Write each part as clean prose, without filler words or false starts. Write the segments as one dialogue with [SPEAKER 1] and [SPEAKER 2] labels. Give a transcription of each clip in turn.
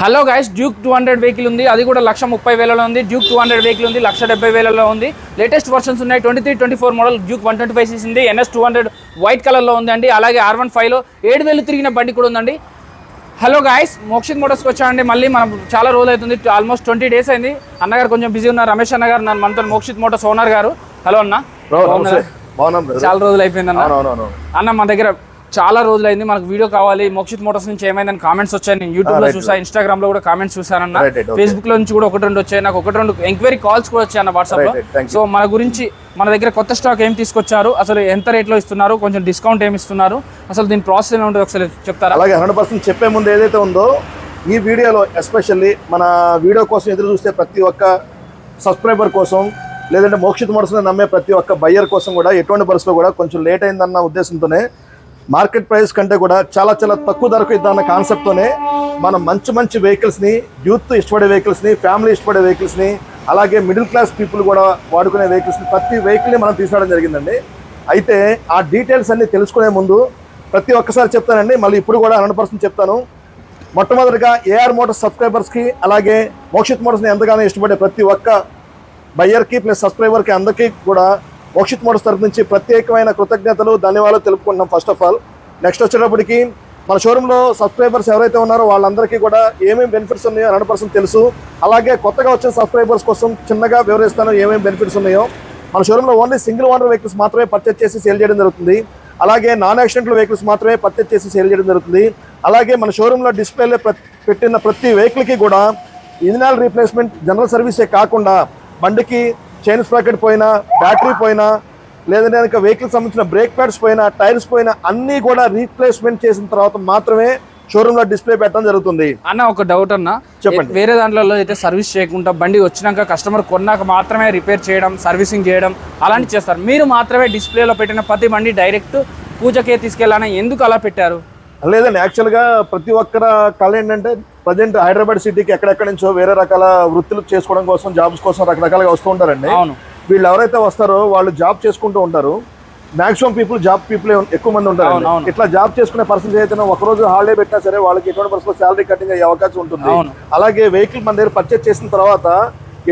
[SPEAKER 1] Hello guys, Duke 200 vehicle ఉంది. అది కూడా 1,30,000లో ఉంది. డ్యూక్ 200 వెహికల్ ఉంది, 1,70,000లో ఉంది. లేటెస్ట్ వర్షన్స్ ఉన్నాయి. 23-24 మోడల్ డ్యూక్ 125cc ఉంది. NS 200 వైట్ కలర్లో ఉంది అండి. అలాగే R15లో 7,000 తిరిగిన బండి కూడా ఉందండి. హలో గాయస్, మోక్షిత్ మోటార్స్కి వచ్చామండి. మళ్ళీ మనం చాలా రోజులు అవుతుంది, ఆల్మోస్ట్ 20 days అయింది. అన్నగారు కొంచెం బిజీ ఉన్నారు. రమేష్ అన్న గారు మనతో మోక్షిత్ మోటార్స్ ఓనర్ గారు. హలో అన్న, చాలా రోజులు అయిపోయింది అన్న. మన దగ్గర చాలా రోజులైంది, మనకు వీడియో కావాలి మోక్షిత్ మోటార్స్ నుంచి ఏమైందని కామెంట్స్ వచ్చాయి. నేను యూట్యూబ్ లో చూసా, ఇన్స్టాగ్రామ్ లో కూడా కామెంట్స్ చూసానన్న, ఫేస్బుక్ లో నుంచి కూడా 1-2 వచ్చాయి. నాకు 1-2 ఎంక్వైరీ కాల్స్ కూడా వచ్చాయి అన్న వాట్సాప్ లో. సో మన గురించి, మన దగ్గర కొత్త స్టాక్ ఏం తీసుకొచ్చారు, అసలు ఎంత రేట్ లో ఇస్తున్నారు, కొంచెం డిస్కౌంట్ ఏమి ఇస్తున్నారు, అసలు దీని ప్రాసెస్ ఏమి ఉంటుంది ఒకసారి చెప్తారా?
[SPEAKER 2] అలాగే 100% చెప్పే ముందు ఏదైతే ఉందో ఈ వీడియోలో ఎస్పెషల్లీ మన వీడియో కోసం ఎదురు చూస్తే ప్రతి ఒక్క సబ్స్క్రైబర్ కోసం, లేదంటే మోక్షిత్ మోటార్స్ నమ్మే ప్రతి ఒక్క బయ్యర్ కోసం కూడా ఎటువంటి పరిస్థితుల్లో కూడా కొంచెం లేట్ అయిందన్న ఉద్దేశంతోనే మార్కెట్ ప్రైస్ కంటే కూడా చాలా చాలా తక్కువ ధరకు ఇద్దామన్న కాన్సెప్ట్తోనే మనం మంచి వెహికల్స్ని, యూత్ ఇష్టపడే వెహికల్స్ని, ఫ్యామిలీ ఇష్టపడే వెహికల్స్ని, అలాగే మిడిల్ క్లాస్ పీపుల్ కూడా వాడుకునే వెహికల్స్ని, ప్రతి వెహికల్ని మనం తీసుకురావడం జరిగిందండి. అయితే ఆ డీటెయిల్స్ అన్ని తెలుసుకునే ముందు ప్రతి ఒక్కసారి చెప్తానండి, మళ్ళీ ఇప్పుడు కూడా 100% చెప్తాను. మొట్టమొదటిగా AR మోటార్స్ సబ్స్క్రైబర్స్కి, అలాగే మోక్షిత్ మోటార్స్ని ఎంతగానో ఇష్టపడే ప్రతి ఒక్క బయ్యర్కి ప్లస్ సబ్స్క్రైబర్కి అందరికీ కూడా మోక్షిత్ మోటార్స్ తరఫు నుంచి ప్రత్యేకమైన కృతజ్ఞతలు, ధన్యవాదాలు తెలుపుకుంటున్నాం ఫస్ట్ ఆఫ్ ఆల్. నెక్స్ట్ వచ్చేటప్పటికి మన షోరూంలో సబ్స్క్రైబర్స్ ఎవరైతే ఉన్నారో వాళ్ళందరికీ కూడా ఏమేమి బెనిఫిట్స్ ఉన్నాయో 100% తెలుసు. అలాగే కొత్తగా వచ్చిన సబ్స్క్రైబర్స్ కోసం చిన్నగా వివరిస్తాను ఏమేమి బెనిఫిట్స్ ఉన్నాయో. మన షోరూంలో ఓన్లీ సింగిల్ ఓనర్ వెహికల్స్ మాత్రమే పర్చేస్ చేసి సేల్ చేయడం జరుగుతుంది. అలాగే నాన్ యాక్సిడెంటల్ వెహికల్స్ మాత్రమే పర్చేస్ చేసి సేల్ చేయడం జరుగుతుంది. అలాగే మన షోరూంలో డిస్ప్లేలో పెట్టిన ప్రతి వెహికల్కి కూడా ఇంజిన్ రీప్లేస్మెంట్, జనరల్ సర్వీసే కాకుండా బండికి చైన్ స్ప్రాకెట్ పోయినా, బ్యాటరీ పోయినా, లేదంటే కనుక వెహికల్ సంబంధించిన బ్రేక్ ప్యాడ్స్ పోయినా, టైర్స్ పోయినా అన్నీ కూడా రీప్లేస్మెంట్ చేసిన తర్వాత మాత్రమే షోరూమ్ లో డిస్ప్లే పెట్టడం జరుగుతుంది.
[SPEAKER 1] అన్న ఒక డౌట్ అన్న, చెప్పండి. వేరే దాంట్లో అయితే సర్వీస్ చేయకుండా బండి వచ్చినాక కస్టమర్ కొన్నాక మాత్రమే రిపేర్ చేయడం, సర్వీసింగ్ చేయడం అలాంటివి చేస్తారు. మీరు మాత్రమే డిస్ప్లేలో పెట్టిన ప్రతి బండి డైరెక్ట్ పూజకే తీసుకెళ్ళాలని ఎందుకు అలా పెట్టారు?
[SPEAKER 2] లేదండి, యాక్చువల్గా ప్రతి ఒక్కర కళ ఏంటంటే ప్రజెంట్ హైదరాబాద్ సిటీకి ఎక్కడెక్కడి నుంచో వేరే రకాల వృత్తులు చేసుకోవడం కోసం, జాబ్స్ కోసం రకరకాలుగా వస్తూ ఉంటారండి. వీళ్ళు ఎవరైతే వస్తారో వాళ్ళు జాబ్ చేసుకుంటూ ఉంటారు. మాక్సిమం పీపుల్ జాబ్ పీపుల్ ఎక్కువ మంది ఉంటారు. ఇట్లా జాబ్ చేసుకునే పర్సన్స్ అయితే ఒకరోజు హాలిడే పెట్టినా సరే వాళ్ళకి ఎటువంటి పరిస్థితుల్లో శాలరీ కటింగ్ అయ్యే అవకాశం ఉంటుంది. అలాగే వెహికల్ మన దగ్గర పర్చేస్ చేసిన తర్వాత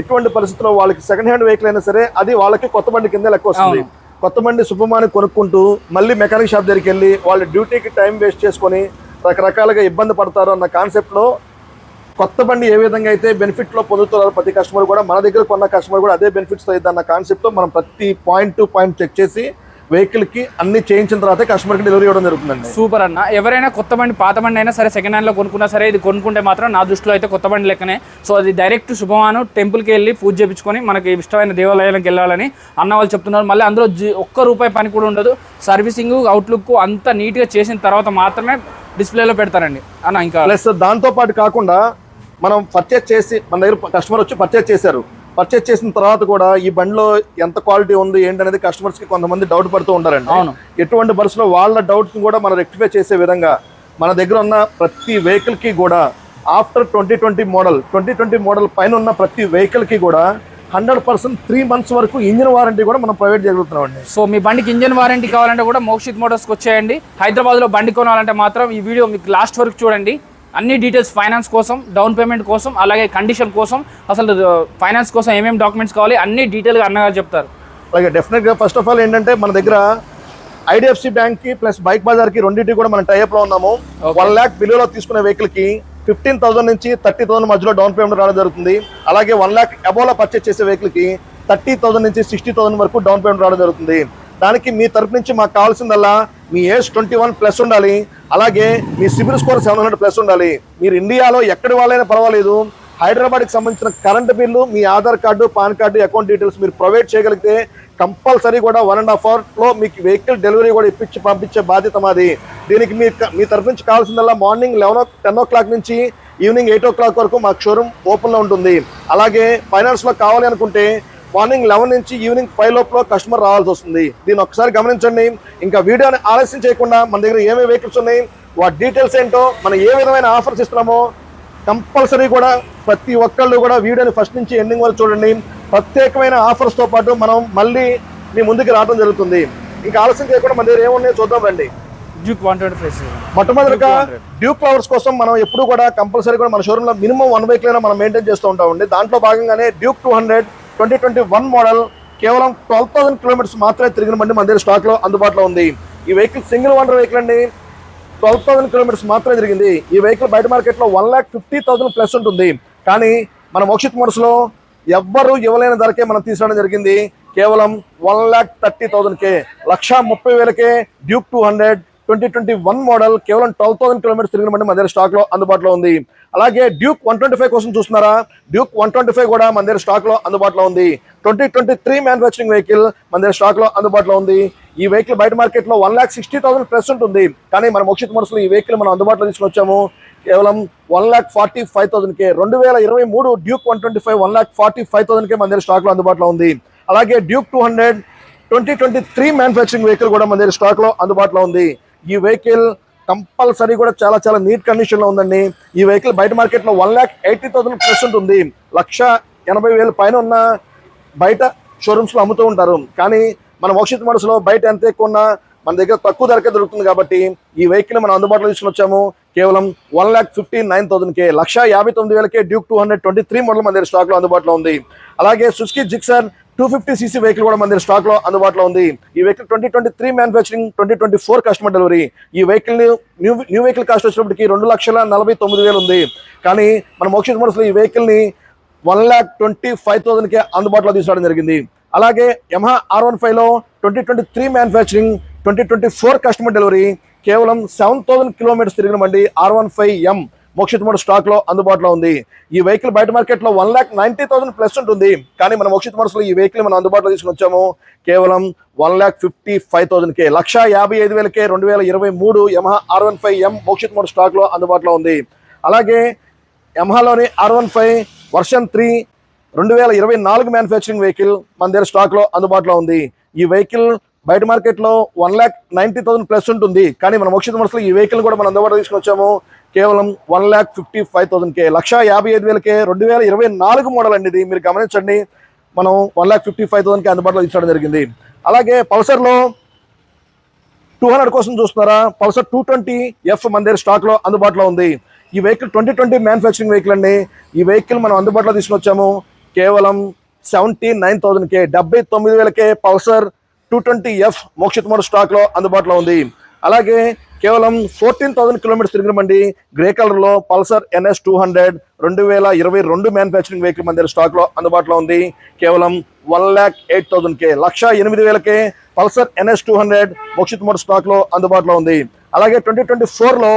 [SPEAKER 2] ఎటువంటి పరిస్థితుల్లో వాళ్ళకి సెకండ్ హ్యాండ్ వెహికల్ అయినా సరే అది వాళ్ళకి కొత్త బండి కింద లెక్క వస్తుంది. కొత్త బండి శుభమాని కొనుక్కుంటూ మళ్ళీ మెకానిక్ షాప్ దగ్గరికి వెళ్ళి వాళ్ళ డ్యూటీకి టైం వేస్ట్ చేసుకొని రకరకాలుగా ఇబ్బంది పడతారు అన్న కాన్సెప్ట్లో కొత్త బండి ఏ విధంగా అయితే బెనిఫిట్లో పొందుతున్నారు ప్రతి కస్టమర్ కూడా, మన దగ్గర కొన్న కస్టమర్ కూడా అదే బెనిఫిట్స్ అవుతుంది అన్న కాన్సెప్ట్తో మనం ప్రతి పాయింట్ టు పాయింట్ చెక్ చేసి వెహికల్కి అన్ని చేయించిన తర్వాత కస్టమర్కి డెలివరీ ఇవ్వడం జరుగుతుందండి.
[SPEAKER 1] సూపర్ అన్న. ఎవరైనా కొత్త బండి, పాత బండి అయినా సరే, సెకండ్ హ్యాండ్లో కొనుక్కున్నా సరే, ఇది కొనుక్కుంటే మాత్రం నా దృష్టిలో అయితే కొత్త బండి లెక్కనే. సో అది డైరెక్ట్ శుభమాను టెంపుల్కి వెళ్ళి పూజ చేయించుకొని మనకి ఇష్టమైన దేవాలయాలకు వెళ్ళాలని అన్న వాళ్ళు చెప్తున్నారు. మళ్ళీ అందులో ఒక్క రూపాయి పని కూడా ఉండదు. సర్వీసింగ్, అవుట్లుక్ అంతా నీట్గా చేసిన తర్వాత మాత్రమే డిస్ప్లేలో పెడతారండి అన్న. ఇంకా
[SPEAKER 2] ప్లస్ దాంతోపాటు కాకుండా మనం పర్చేస్ చేసి, మన దగ్గర కస్టమర్ వచ్చి పర్చేస్ చేశారు, పర్చేస్ చేసిన తర్వాత కూడా ఈ బండిలో ఎంత క్వాలిటీ ఉంది ఏంటనేది కస్టమర్స్ కి కొంతమంది డౌట్ పడుతూ ఉంటారండి. ఎటువంటి పరిస్థితుల్లో వాళ్ళ డౌట్స్ కూడా మనం రెక్టిఫై చేసే విధంగా మన దగ్గర ఉన్న ప్రతి వెహికల్ కి కూడా ఆఫ్టర్ 2020 మోడల్ పైన ఉన్న ప్రతి వెహికల్ కి కూడా 100% 3 months వరకు ఇంజిన్ వారంటీ కూడా మనం ప్రొవైడ్ చేయగలుగుతున్నాం అండి.
[SPEAKER 1] సో మీ బండికి ఇంజిన్ వారంటీ కావాలంటే కూడా మోక్షిత్ మోటార్స్కి వచ్చేయండి. హైదరాబాద్లో బండి కొనాలంటే మాత్రం ఈ వీడియో మీకు లాస్ట్ వరకు చూడండి. అన్ని డీటెయిల్స్, ఫైనాన్స్ కోసం, డౌన్ పేమెంట్ కోసం, అలాగే కండిషన్ కోసం, అసలు ఫైనాన్స్ కోసం ఏమేమి డాక్యుమెంట్స్ కావాలి అన్ని డీటెయిల్గా అన్నగారు చెప్తారు.
[SPEAKER 2] అలాగే డెఫినెట్గా ఫస్ట్ ఆఫ్ ఆల్ ఏంటంటే మన దగ్గర IDFC బ్యాంక్కి ప్లస్ బైక్ బజార్కి రెండింటికి కూడా మనం టైఅప్లో ఉన్నాము. 1 lakh బిలోలో తీసుకునే వెహికల్కి 15,000 నుంచి 30,000 మధ్యలో డౌన్ పేమెంట్ రావడం జరుగుతుంది. అలాగే 1 lakh అబోలో పర్చేస్ చేసే వెహికల్కి 30,000 నుంచి 60,000 వరకు డౌన్ పేమెంట్ రావడం జరుగుతుంది. దానికి మీ తరపు నుంచి మాకు కావాల్సిందల్లా మీ ఏజ్ 21+ ఉండాలి. అలాగే మీ సిబిల్ స్కోర్ 700+ ఉండాలి. మీరు ఇండియాలో ఎక్కడి వాళ్ళైనా పర్వాలేదు, హైదరాబాద్కి సంబంధించిన కరెంట్ బిల్లు, మీ Aadhaar card, PAN card, account details మీరు ప్రొవైడ్ చేయగలిగితే కంపల్సరీ కూడా 1.5 hourలో మీకు వెహికల్ డెలివరీ కూడా పంపించే బాధ్యత మాది. దీనికి మీ తరపు నుంచి కావాల్సిందల్లా మార్నింగ్ 10 o'clock నుంచి ఈవినింగ్ 8 o'clock వరకు మాకు షోరూమ్ ఓపెన్లో ఉంటుంది. అలాగే ఫైనాన్స్లో కావాలి అనుకుంటే మార్నింగ్ 11 నుంచి ఈవినింగ్ 5 లోపల కస్టమర్ రావాల్సి వస్తుంది. దీన్ని ఒకసారి గమనించండి. ఇంకా వీడియోని ఆలస్యం చేయకుండా మన దగ్గర ఏమేమి వెహికల్స్ ఉన్నాయి, వాటి డీటెయిల్స్ ఏంటో, మనం ఏ విధమైన ఆఫర్స్ ఇస్తున్నామో కంపల్సరీ కూడా ప్రతి ఒక్కళ్ళు కూడా వీడియోని ఫస్ట్ నుంచి ఎండింగ్ వరకు చూడండి. ప్రత్యేకమైన ఆఫర్స్తో పాటు మనం మళ్ళీ మీ ముందుకు రావడం జరుగుతుంది. ఇంకా ఆలస్యం చేయకుండా మన దగ్గర ఏమున్నాయో చూద్దాం రండి.
[SPEAKER 1] డ్యూక్ 125
[SPEAKER 2] మొట్టమొదటిగా డ్యూక్ లవర్స్ కోసం మనం ఎప్పుడు కూడా కంపల్సరీ కూడా మన షోరూమ్ లో మినిమం 1 వెహికల్ అయినా మనం మెయింటైన్ చేస్తూ ఉంటామండి. దాంట్లో భాగంగానే డ్యూక్ 200 2021 మోడల్ కేవలం 12,000 కిలోమీటర్స్ మాత్రమే తిరిగిన బండి మన దగ్గర స్టాక్ లో అందుబాటులో ఉంది. ఈ వెహికల్ సింగిల్ ఓనర్ వెహికల్ అండి. 12,000 కిలోమీటర్స్ మాత్రమే తిరిగింది. ఈ వెహికల్ బయట మార్కెట్ లో 1,50,000 ప్లస్ ఉంటుంది. కానీ మన మోక్షిత్ మోటార్స్ లో ఎవ్వరు ఇవ్వలేని ధరకే మనం తీసుకురావడం జరిగింది. కేవలం 1,30,000కే 1,30,000కే డ్యూక్ 200 2021 మోడల్ కేవలం 12,000 కిలోమీటర్స్ తిరిగిన బండి మన దగ్గర స్టాక్ లో అందుబాటులో ఉంది. అలాగే డ్యూక్ 125 కోసం చూస్తున్నారా? డ్యూక్ 125 కూడా మన దగ్గర స్టాక్ లో అందుబాటులో ఉంది. 2023 మ్యానుఫ్యాక్చరింగ్ వెహికల్ మన దగ్గర స్టాక్ లో అందుబాటులో ఉంది. ఈ వెహికల్ బయట మార్కెట్ లో 1,60,000 ప్లస్ ఉంటుంది. కానీ మన మోక్షిత్ మోటార్స్ లో ఈ వెహికల్ మనం అందుబాటులో తీసుకుని వచ్చాము కేవలం 1,45,000కే. 2023 డ్యూక్ 125 1,45,000కే మన దగ్గర స్టాక్ లో అందుబాటులో ఉంది. అలాగే డ్యూక్ 200 2023 మ్యానుఫ్యాక్చరింగ్ వెహికల్ కూడా మన దగ్గర స్టాక్ లో అందుబాటులో ఉంది. ఈ వెహికల్ కంపల్సరీ కూడా చాలా చాలా నీట్ కండిషన్ లో ఉందండి. ఈ వెహికల్ బయట మార్కెట్ లో 1,80,000 ప్లస్ ఉంటుంది. 1,80,000 పైన ఉన్న బయట షోరూమ్స్ లో అమ్ముతూ ఉంటారు. కానీ మన మోక్షిత్ మోటార్స్ లో బయట ఎంత ఎక్కువ ఉన్నా మన దగ్గర తక్కువ ధరకే దొరుకుతుంది. కాబట్టి ఈ వెహికల్ మనం అందుబాటులో తీసుకుని వచ్చాము కేవలం 1,59,000కే 1,59,000కే డ్యూక్ 223 మోడల్ మన దగ్గర స్టాక్ లో అందుబాటులో ఉంది. అలాగే సుజుకి జిక్సర్ 250cc వెహికల్ కూడా మన దగ్గర స్టాక్ లో అందుబాటులో ఉంది. ఈ వెహికల్ 2023 మ్యానుఫ్యాక్చరింగ్ 2024 కస్టమర్ డెలివరీ. ఈ వెహికల్ న్యూ వెహికల్ కాస్ట్ వచ్చినప్పటికి 2,49,000 ఉంది. కానీ మన మోక్షిత్ మోటార్స్ లో ఈ వెహికల్ ని 1,25,000కే అందుబాటులో తీసుకురావడం జరిగింది. అలాగే యమహా R15 లో 2023 మ్యానుఫ్యాక్చరింగ్ 2024 కస్టమర్ డెలివరీ కేవలం 7,000 కిలోమీటర్స్ తిరిగిన బండి R15M మోక్షిత్ మోటార్స్ స్టాక్ లో అందుబాటులో ఉంది. ఈ వెహికల్ బయట మార్కెట్ లో 1,90,000 ప్లస్ ఉంటుంది. కానీ మన మోక్షిత్ మోటార్స్ లో ఈ వెహికల్ మనం అందుబాటులో తీసుకుని వచ్చాము కేవలం 1,55,000కే 1,55,000కే 2023 Yamaha R15M Mokshith Motors stock లో అందుబాటులో ఉంది. అలాగే యమహాలోని R15 వర్షన్ 3 2024 మ్యానుఫ్యాక్చరింగ్ వెహికల్ మన దగ్గర స్టాక్ లో అందుబాటులో ఉంది. ఈ వెహికల్ బయట మార్కెట్ లో 1,90,000 ప్లస్ ఉంటుంది. కానీ మన మోక్షిత్ మోటార్స్ లో ఈ వెహికల్ కూడా మనం అందుబాటులో తీసుకుని వచ్చాము కేవలం 1,55,000కే 1,55,000కే 2024 మోడల్ అండి. ఇది మీరు గమనించండి. మనం 1,55,000కే అందుబాటులో తీసుకోవడం జరిగింది. అలాగే పల్సర్ లో 200 కోసం చూస్తున్నారా? పల్సర్ 220F మన దగ్గర స్టాక్ లో అందుబాటులో ఉంది. ఈ వెహికల్ 2020 మ్యానుఫ్యాక్చరింగ్ వెహికల్ అండి. ఈ వెహికల్ మనం అందుబాటులో తీసుకుని వచ్చాము కేవలం 79,000కే 79,000కే Pulsar 220F Mokshith Motors stock లో అందుబాటులో ఉంది. అలాగే కేవలం 14,000 కిలోమీటర్స్ తిరిగిన బండి గ్రే కలర్ లో పల్సర్ NS 200 2022 మ్యానుఫ్యాక్చరింగ్ వెహికల్ మన దగ్గర స్టాక్ లో అందుబాటులో ఉంది కేవలం 1,08,000కే 1,08,000కే Pulsar NS 200 Mokshith Motors stock లో అందుబాటులో ఉంది. అలాగే 2024 లో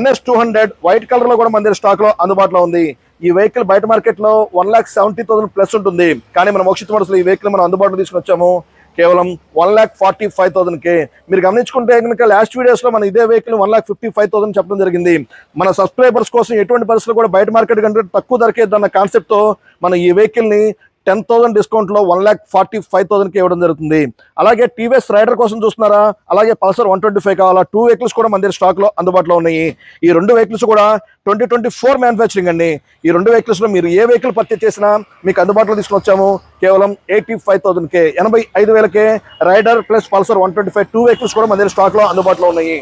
[SPEAKER 2] NS 200 వైట్ కలర్ లో కూడా మన దగ్గర స్టాక్ లో అందుబాటులో ఉంది. ఈ వెహికల్ బయట మార్కెట్ లో 1,70,000 ప్లస్ ఉంటుంది. కానీ మన మోక్షిత్ మోటార్స్ లో ఈ వెహికల్ మనం అందుబాటులో తీసుకుని వచ్చాము కేవలం 1,45,000కే. మీరు గమనించుకుంటే కనుక లాస్ట్ వీడియోస్ లో మన ఇదే వెహికల్ 1,55,000 చెప్పడం జరిగింది. మన సబ్స్క్రైబర్స్ కోసం ఎటువంటి పరిస్థితులు కూడా బయట మార్కెట్ కంటే తక్కువ ధరకే అన్న కాన్సెప్ట్ తో మన ఈ వెహికల్ ని 10,000 డిస్కౌంట్ లో 1,45,000కి ఇవ్వడం జరుగుతుంది. అలాగే టీవీఎస్ రైడర్ కోసం చూస్తున్నారా? అలాగే పల్సర్ 125 కావాలా? 2 వెహికల్స్ కూడా మన దగ్గర స్టాక్ లో అందుబాటులో ఉన్నాయి. ఈ 2 వెహికల్స్ కూడా 2024 మ్యానుఫ్యాక్చరింగ్ అండి. ఈ 2 వెహికల్స్ లో మీరు ఏ వెహికల్ పర్చేస్ చేసినా మీకు అందుబాటులో తీసుకుని వచ్చాము కేవలం 85,000కే 85,000కే రైడర్ ప్లస్ పల్సర్ 125 2 వెహికల్స్ కూడా మన దగ్గర స్టాక్ లో అందుబాటులో ఉన్నాయి.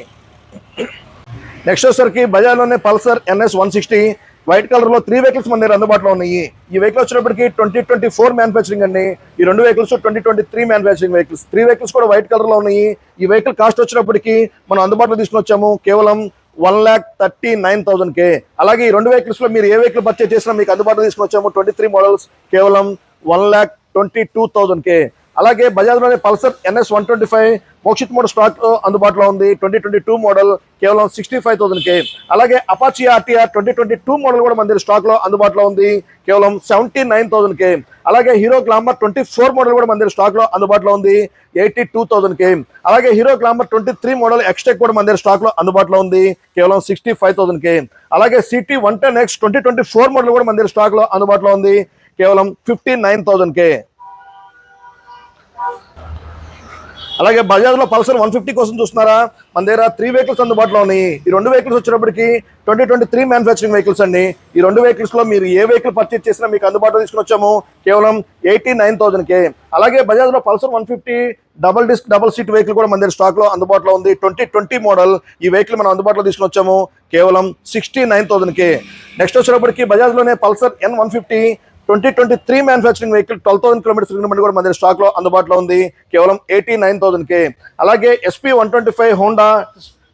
[SPEAKER 2] నెక్స్ట్ వచ్చేసరికి బజాజ్ లోనే పల్సర్ NS 160 వైట్ కలర్ లో 3 వెహికల్స్ మన దగ్గర అందుబాటులో ఉన్నాయి. ఈ వెహికల్ వచ్చినప్పటికి 2024 మ్యానుఫ్యాక్చరింగ్ అండి. ఈ 2 వెహికల్స్ 2023 మ్యానుఫ్యాక్చరింగ్ వెహికల్స్. 3 వెహికల్స్ కూడా వైట్ కలర్ లో ఉన్నాయి. ఈ వెహికల్ కాస్ట్ వచ్చినప్పటికి మనం అందుబాటులో తీసుకుని వచ్చాము కేవలం 1,39,000కే. అలాగే ఈ 2 వెహికల్స్ లో మీరు ఏ వెహికల్ పర్చేస్ చేసినా మీకు అందుబాటులో తీసుకుని వచ్చాము 23 మోడల్స్ కేవలం 1,22,000కే. అలాగే బజాజ్ లోనే Pulsar NS 125 Mokshith Motors stock అందుబాటులో ఉంది 2022 మోడల్ కేవలం 65,000కే. అలాగే అపాచీ RTR 2022 మోడల్ కూడా మన దగ్గర స్టాక్ లో అందుబాటులో ఉంది కేవలం 79,000కే. అలాగే హీరో గ్లామర్ 24 మోడల్ కూడా మన దగ్గర స్టాక్ లో అందుబాటులో ఉంది 82,000కే. అలాగే హీరో గ్లామర్ 23 మోడల్ ఎక్స్టెక్ కూడా మన దగ్గర స్టాక్ లో అందుబాటులో ఉంది కేవలం 65,000కే. అలాగే CT 110X 2024 మోడల్ కూడా మన దగ్గర స్టాక్ లో అందుబాటులో ఉంది కేవలం 59,000కే. అలాగే బజాజ్లో పల్సర్ 150 కోసం చూస్తున్నారా, మన దగ్గర 3 వెహికల్స్ అందుబాటులో ఉన్నాయి. ఈ 2 వెహికల్స్ వచ్చేటప్పటికి 2023 మ్యానుఫ్యాక్చరింగ్ వెహికల్స్ అండి. ఈ 2 వెహికల్స్లో మీరు ఏ వెహికల్ పర్చేజ్ చేసినా మీకు అందుబాటులో తీసుకుని వచ్చాము కేవలం 89,000కే. అలాగే బజాజ్లో Pulsar 150 double disc double seat vehicle కూడా మన దగ్గర స్టాక్లో అందుబాటులో ఉంది. 2020 మోడల్ ఈ వెహికల్ మనం అందుబాటులో తీసుకుని వచ్చాము కేవలం 69,000కే. నెక్స్ట్ వచ్చేటప్పటికి బజాజ్లోనే Pulsar N150 2023 manufacturing vehicle 12,000 kilometres తిరిగిన కూడా మన దగ్గర స్టాక్ లో అందుబాటులో ఉంది కేవలం 89,000కే. అలాగే SP 125 హోండా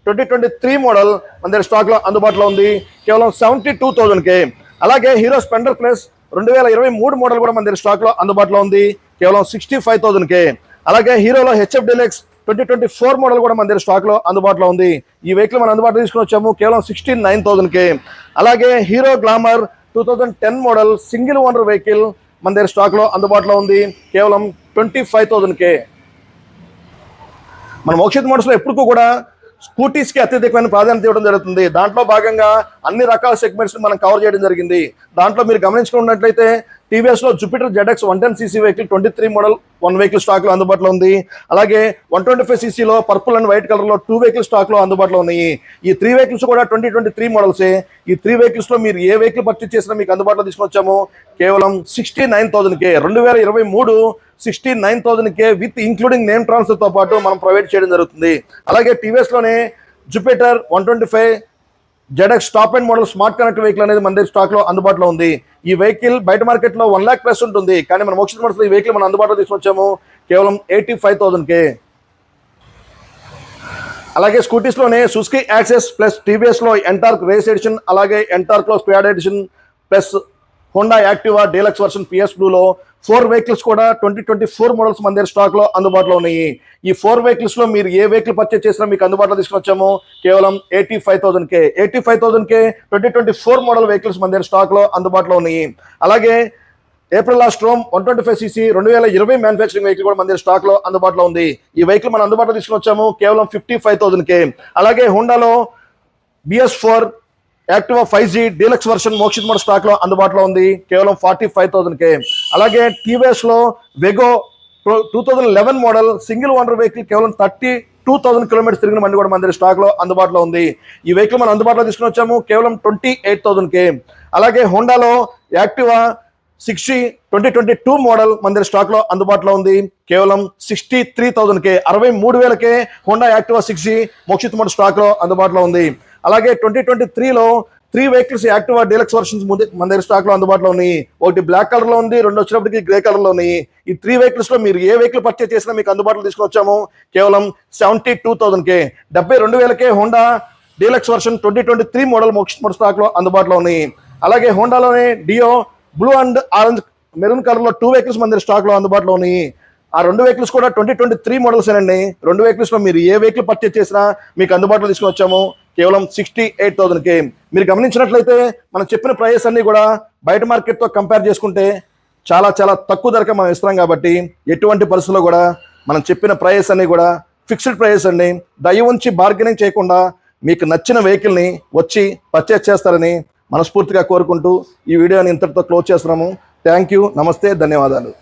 [SPEAKER 2] 2023 మోడల్ మన దగ్గర స్టాక్ లో అందుబాటులో ఉంది కేవలం 72,000కే. అలాగే హీరో స్ప్లెండర్ ప్లస్ 2023 మోడల్ కూడా మన దగ్గర స్టాక్ లో అందుబాటులో ఉంది కేవలం 65,000కే. అలాగే హీరోలో HF డీలక్స్ 2024 మోడల్ కూడా మన దగ్గర స్టాక్ లో అందుబాటులో ఉంది. ఈ వెహికల్ మనం అందుబాటులో తీసుకుని వచ్చాము కేవలం 69,000కే. అలాగే hero glamour 2010 model single owner vehicle మన దగ్గర స్టాక్ లో అందుబాటులో ఉంది కేవలం 25,000కే. మన మోక్షిత్ మోటార్స్ లో ఎప్పుడు కూడా స్కూటీస్ కి అత్యధికమైన ప్రాధాన్యత ఇవ్వడం జరుగుతుంది. దాంట్లో భాగంగా అన్ని రకాల సెగ్మెంట్స్ మనం కవర్ చేయడం జరిగింది. దాంట్లో మీరు గమనించుకున్నట్లయితే టీవీఎస్ లో Jupiter ZX 110cc vehicle 23 model 1 vehicle stock లో అందుబాటులో ఉంది. అలాగే 125cc లో పర్పుల్ అండ్ వైట్ కలర్ లో 2 వెహికల్ స్టాక్ లో అందుబాటులో ఉన్నాయి. ఈ 3 వెహికల్స్ కూడా 2023 మోడల్సే. ఈ 3 వెహికల్స్ లో మీరు ఏ వెహికల్ పర్చేస్ చేసినా మీకు అందుబాటులో తీసుకొచ్చాము కేవలం 69,000కే. 2023 69,000కే విత్ ఇంక్లూడింగ్ నేమ్ ట్రాన్స్ఫర్ తో పాటు మనం ప్రొవైడ్ చేయడం జరుగుతుంది. అలాగే టీవీఎస్ లోనే Jupiter 125 ZX top and model smart connect vehicle అనేది మన దగ్గర స్టాక్ లో అందుబాటులో ఉంది. ఈ వెహికల్ బయట మార్కెట్ లో 1 lakh ప్లస్ ఉంటుంది, కానీ మన మోక్షిత్ మోటార్స్ లో ఈ వెహికల్ మనం అందుబాటులో తీసుకొచ్చాము కేవలం 85,000కే. అలాగే స్కూటీస్ లోనే సుజుకి యాక్సెస్ ప్లస్ టీవీఎస్ లో ఎంటార్క్ రేస్ ఎడిషన్, అలాగే ఎంటార్క్ లో squad edition plus Honda Activa deluxe version PS Blue లో 4 వెహికల్స్ కూడా 2024 మోడల్స్ మన దగ్గర స్టాక్ లో అందుబాటులో ఉన్నాయి. ఈ 4 వెహికల్స్ లో మీరు ఏ వెహికల్ పర్చేస్ చేసినా మీకు అందుబాటులో తీసుకొచ్చాము కేవలం 85,000కే. 85,000కే 2024 మోడల్ వెహికల్స్ మన దగ్గర స్టాక్ లో అందుబాటులో ఉన్నాయి. అలాగే April storm 125cc 2020 manufacturing vehicle కూడా మన దగ్గర స్టాక్ లో అందుబాటులో ఉంది. ఈ వెహికల్ మనం అందుబాటులో తీసుకుని వచ్చాము కేవలం 55,000కే. అలాగే హోండాలో BS4 Activa 5G deluxe version Mokshith Motors stock లో అందుబాటులో ఉంది కేవలం 45,000కే. అలాగే టీవీఎస్ లో వెగో 2011 మోడల్ సింగిల్ ఓనర్ వెహికల్ కేవలం 32,000 కిలోమీటర్స్ తిరిగిన బండి కూడా మన దగ్గర స్టాక్ లో అందుబాటులో ఉంది. ఈ వెహికల్ మనం అందుబాటులో తీసుకుని వచ్చాము కేవలం 28,000కే. అలాగే హోండాలో యాక్టివా 6G 2022 మోడల్ మన దగ్గర స్టాక్ లో అందుబాటులో ఉంది కేవలం 63,000కే. 63,000కే Honda Activa 6G Mokshith Motors stock లో అందుబాటులో ఉంది. అలాగే 2023లో 3 వెహికల్స్ యాక్టివా డీలక్స్ వర్షన్స్ మన దగ్గర స్టాక్ లో అందుబాటులో ఉన్నాయి. ఒకటి బ్లాక్ కలర్ లో ఉంది, 2 వచ్చినప్పటికి గ్రే కలర్ లో ఉన్నాయి. ఈ 3 వెహికల్స్ లో మీరు ఏ వెహికల్ పర్చేస్ చేసినా మీకు అందుబాటులో తీసుకుని వచ్చాము కేవలం 72,000కే. 72,000కే Honda deluxe version 2023 model Mokshith Motors stock లో అందుబాటులో ఉన్నాయి. అలాగే హోండాలోనే Dio blue and orange maroon colour లో 2 వెహికల్స్ మన దగ్గర స్టాక్ లో అందుబాటులో ఉన్నాయి. ఆ 2 వెహికల్స్ కూడా 2023 మోడల్స్ ఏనండి. 2 వెహికల్స్ లో మీరు ఏ వెహికల్ పర్చేస్ చేసినా మీకు అందుబాటులో తీసుకుని వచ్చాము కేవలం 68,000కే. మీరు గమనించినట్లయితే మనం చెప్పిన ప్రైస్ అన్ని కూడా బయట మార్కెట్ తో కంపేర్ చేసుకుంటే చాలా చాలా తక్కువ ధరకే మనం ఇస్తున్నాం కాబట్టి ఎటువంటి పరిస్థితుల్లో కూడా మనం చెప్పిన ప్రైస్ అన్ని కూడా ఫిక్స్డ్ ప్రైస్ అండి. దయ ఉంచి బార్గెనింగ్ చేయకుండా మీకు నచ్చిన వెహికల్ ని వచ్చి పర్చేస్ చేస్తారని మనస్ఫూర్తిగా కోరుకుంటూ ఈ వీడియోని ఇంతటితో క్లోజ్ చేస్తున్నాము. థ్యాంక్ యూ, నమస్తే, ధన్యవాదాలు.